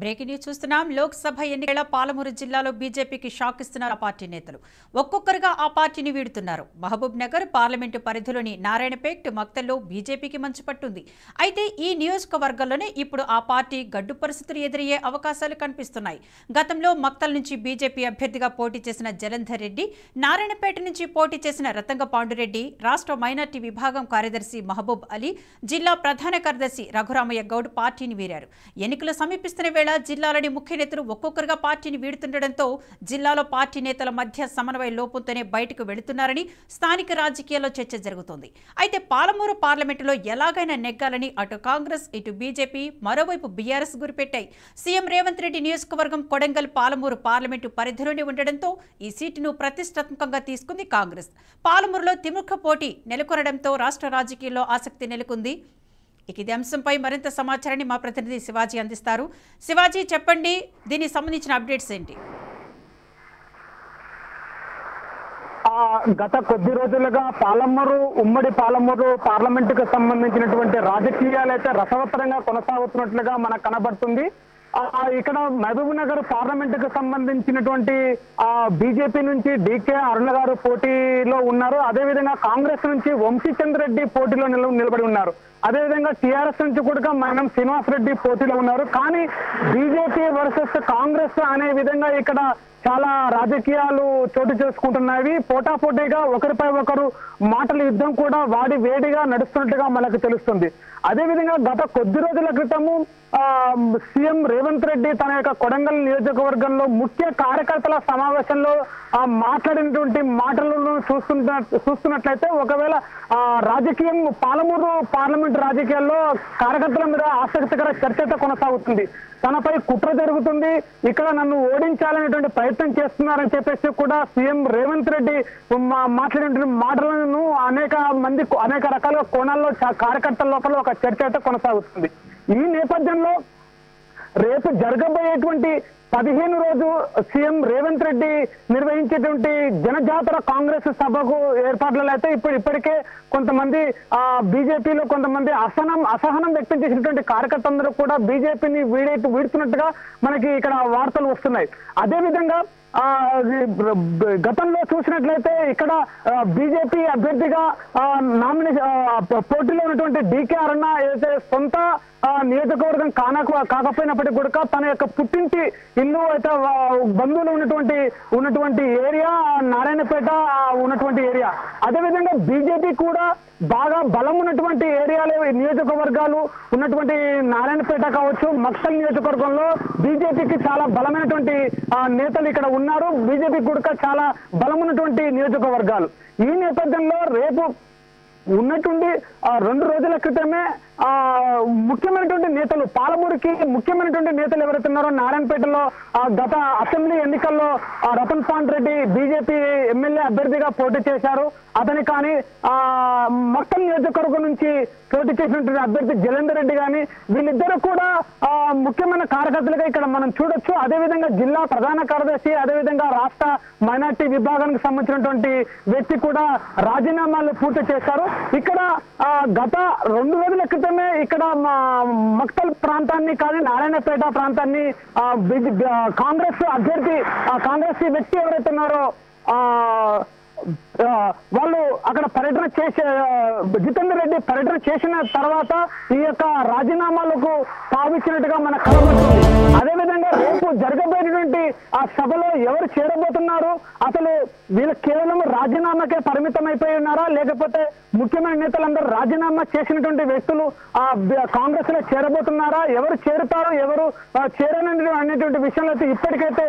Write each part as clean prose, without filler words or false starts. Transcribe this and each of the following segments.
Breaking news చూస్తున్నాం. లోక్సభ ఎన్నికల పాలమూరు జిల్లాలో బీజేపీకి షాక్ ఇస్తున్నారు ఆ పార్టీ నేతలు. ఒక్కొక్కరుగా ఆ పార్టీని వీడుతున్నారు. మహబూబ్ నగర్ పార్లమెంటు పరిధిలోని నారాయణపేట్ మక్తల్లో బీజేపీకి మంచి పట్టుంది. అయితే ఈ నియోజకవర్గంలోనే ఇప్పుడు ఆ పార్టీ గడ్డు పరిస్థితులు ఎదురయ్యే అవకాశాలు కనిపిస్తున్నాయి. గతంలో మక్తల్ నుంచి బీజేపీ అభ్యర్థిగా పోటీ చేసిన జలంధర్ రెడ్డి, నారాయణపేట నుంచి పోటీ చేసిన రతంగ పాండురెడ్డి, రాష్ట్ర మైనార్టీ విభాగం కార్యదర్శి మహబూబ్ అలీ, జిల్లా ప్రధాన కార్యదర్శి రఘురామయ్య గౌడ్ పార్టీని వీరారు. ఎన్నికలు సమీపిస్తున్న వేళ జిల్లాలోని ముఖ్య నేతలు ఒక్కొక్కరుగా పార్టీని వీడుతుండటంతో జిల్లాలో పార్టీ నేతల మధ్య సమన్వయ లోపంతోనే బయటకు వెళుతున్నారని స్థానిక రాజకీయాల్లో చర్చ జరుగుతోంది. అయితే పాలమూరు పార్లమెంటులో ఎలాగైనా నెగ్గాలని అటు కాంగ్రెస్ ఇటు బీజేపీ మరోవైపు బీఆర్ఎస్ గురిపెట్టాయి. సీఎం రేవంత్ రెడ్డి నియోజకవర్గం కొడంగల్ పాలమూరు పార్లమెంటు పరిధిలోనే ఉండడంతో ఈ సీటును ప్రతిష్టాత్మకంగా తీసుకుంది కాంగ్రెస్. పాలమూరులో తిముఖ పోటీ నెలకొనడంతో రాష్ట్ర రాజకీయాల్లో ఆసక్తి నెలకొంది. ఇదే అంశంపై మరింత సమాచారాన్ని మా ప్రతినిధి శివాజీ అందిస్తారు. శివాజీ, చెప్పండి, దీనికి సంబంధించిన అప్డేట్స్ ఏంటి? గత కొద్ది రోజులుగా ఉమ్మడి పాలమూరు పార్లమెంటుకు సంబంధించినటువంటి రాజకీయాలు అయితే రసవత్తరంగా కొనసాగుతున్నట్లుగా మనకు కనబడుతుంది. ఇక్కడ మహబూబ్ నగర్ పార్లమెంటుకు సంబంధించినటువంటి బీజేపీ నుంచి డీకే అరుణ గారు పోటీలో ఉన్నారు. అదేవిధంగా కాంగ్రెస్ నుంచి వంశీచంద్ర రెడ్డి పోటీలో నిలబడి ఉన్నారు. అదేవిధంగా టీఆర్ఎస్ నుంచి కూడా మనం శ్రీనివాస్ రెడ్డి పోటీలో ఉన్నారు. కానీ బీజేపీ వర్సెస్ కాంగ్రెస్ అనే విధంగా ఇక్కడ చాలా రాజకీయాలు చోటు చేసుకుంటున్నవి. పోటాపోటీగా ఒకరిపై ఒకరు మాటల యుద్ధం కూడా వాడి వేడిగా నడుస్తున్నట్టుగా మనకు తెలుస్తుంది. అదేవిధంగా గత కొద్ది రోజుల క్రితము సీఎం రేవంత్ రెడ్డి తన యొక్క కొడంగల్ నియోజకవర్గంలో ముఖ్య కార్యకర్తల సమావేశంలో మాట్లాడినటువంటి మాటలను చూస్తున్నట్లయితే ఒకవేళ రాజకీయం పాలమూరు పార్లమెంట్ రాజకీయాల్లో కార్యకర్తల మీద ఆసక్తికర చర్చ కొనసాగుతుంది. తనపై కుట్ర జరుగుతుంది, ఇక్కడ నన్ను ఓడించాలనేటువంటి ప్రయత్నం చేస్తున్నారని చెప్పేసి కూడా సీఎం రేవంత్ రెడ్డి మాట్లాడినటువంటి మాటలను అనేక రకాల కోణాల్లో కార్యకర్తల లోపల ఒక చర్చ అయితే కొనసాగుతుంది. ఈ నేపథ్యంలో రేపు జరగబోయేటువంటి 15 రోజు సీఎం రేవంత్ రెడ్డి నిర్వహించేటువంటి జనజాతర కాంగ్రెస్ సభకు ఏర్పాట్లలో అయితే ఇప్పటికే కొంతమంది బీజేపీలో కొంతమంది అసహనం వ్యక్తం చేసినటువంటి కార్యకర్తలందరూ కూడా బీజేపీని వీడుతున్నట్టుగా మనకి ఇక్కడ వార్తలు వస్తున్నాయి. అదేవిధంగా గతంలో చూసినట్లయితే ఇక్కడ బీజేపీ అభ్యర్థిగా పోటీలో ఉన్నటువంటి డీకే అరుణ ఏదైతే సొంత నియోజకవర్గం కాకపోయినప్పటికీ కూడా తన యొక్క పుట్టింటి ఇల్లు అయితే బంధువులు ఉన్నటువంటి ఏరియా నారాయణపేట ఉన్నటువంటి ఏరియా. అదేవిధంగా బీజేపీ కూడా బాగా బలం ఉన్నటువంటి ఏరియాలో నియోజకవర్గాలు ఉన్నటువంటి నారాయణపేట కావచ్చు, మక్తల్ నియోజకవర్గంలో బీజేపీకి చాలా బలమైనటువంటి నేతలు ఇక్కడ ఉన్నారు. బీజేపీ కూడా చాలా బలం ఉన్నటువంటి నియోజకవర్గాలు. ఈ నేపథ్యంలో రేపు ఉన్నటువంటి 2 రోజుల క్రితమే ముఖ్యమైనటువంటి నేతలు పాలమూరుకి ముఖ్యమైనటువంటి నేతలు ఎవరైతే ఉన్నారో నారాయణపేటలో గత అసెంబ్లీ ఎన్నికల్లో రతన్ పాండ్రెడ్డి బీజేపీ ఎమ్మెల్యే అభ్యర్థిగా పోటీ చేశారు. అతని కానీ మక్తల్ నియోజకవర్గం నుంచి పోటీ చేసినటువంటి అభ్యర్థి జలంధర్ రెడ్డి కానీ వీళ్ళిద్దరూ కూడా ముఖ్యమైన కార్యకర్తలుగా ఇక్కడ మనం చూడొచ్చు. అదేవిధంగా జిల్లా ప్రధాన కార్యదర్శి అదేవిధంగా రాష్ట్ర మైనార్టీ విభాగానికి సంబంధించినటువంటి వ్యక్తి కూడా రాజీనామాలు పూర్తి చేశారు. ఇక్కడ గత 2 రోజుల క్రితమే ఇక్కడ మక్తల్ ప్రాంతాన్ని కానీ నారాయణపేట ప్రాంతాన్ని కాంగ్రెస్ అభ్యర్థి కాంగ్రెస్ వ్యక్తి ఎవరైతే ఉన్నారో వాళ్ళు అక్కడ పర్యటన జితేందర్ రెడ్డి పర్యటన చేసిన తర్వాత ఈ యొక్క రాజీనామాలకు తావిచ్చినట్టుగా మనకు కనబడుతుంది. అదేవిధంగా రేపు జరగబోయేటువంటి ఆ సభలో ఎవరు చేరబోతున్నారు, అసలు వీళ్ళు కేవలం రాజీనామాకే పరిమితం అయిపోయి ఉన్నారా, లేకపోతే ముఖ్యమైన నేతలందరూ రాజీనామా చేసినటువంటి వ్యక్తులు కాంగ్రెస్ లో చేరబోతున్నారా, ఎవరు చేరుతారు ఎవరు చేరని అనేటువంటి విషయంలో అయితే ఇప్పటికైతే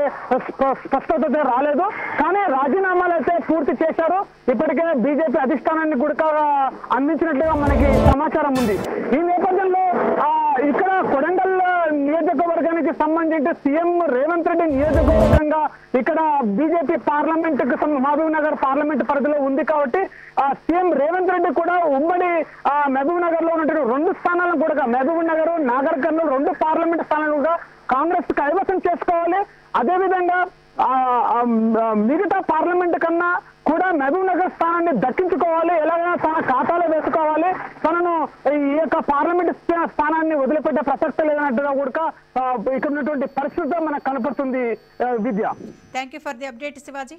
స్పష్టత రాలేదు. కానీ రాజీనామాలు అయితే పూర్తి చేశారు. ఇప్పటికే బీజేపీ అధిష్టానాన్ని కూడా అందించినట్లుగా మనకి సమాచారం ఉంది. ఈ నేపథ్యంలో ఇక్కడ కొడంగల్ నియోజకవర్గానికి సంబంధించి సీఎం రేవంత్ రెడ్డి నియోజకవర్గంగా ఇక్కడ బీజేపీ మహబూబ్ నగర్ పార్లమెంట్ పరిధిలో ఉంది కాబట్టి సీఎం రేవంత్ రెడ్డి కూడా ఉమ్మడి మహబూబ్ నగర్ లో ఉన్నటువంటి 2 స్థానాలను కూడా మహబూబ్ నగర్ నాగర్ కర్నూలు 2 పార్లమెంట్ స్థానాలను కూడా కాంగ్రెస్ కైవసం చేసుకోవాలి. అదేవిధంగా మిగతా పార్లమెంట్ కన్నా కూడా మహబూబ్ నగర్ స్థానాన్ని దక్కించుకోవాలి, ఎలాగైనా తన ఖాతాలో వేసుకోవాలి, తనను ఈ యొక్క పార్లమెంట్ స్థానాన్ని వదిలిపెట్టే ప్రసక్తి లేదన్నట్టుగా కూడా ఇక్కడ ఉన్నటువంటి పరిస్థితి మనకు కనపడుతుంది విద్య. Thank you for the update Shivaji.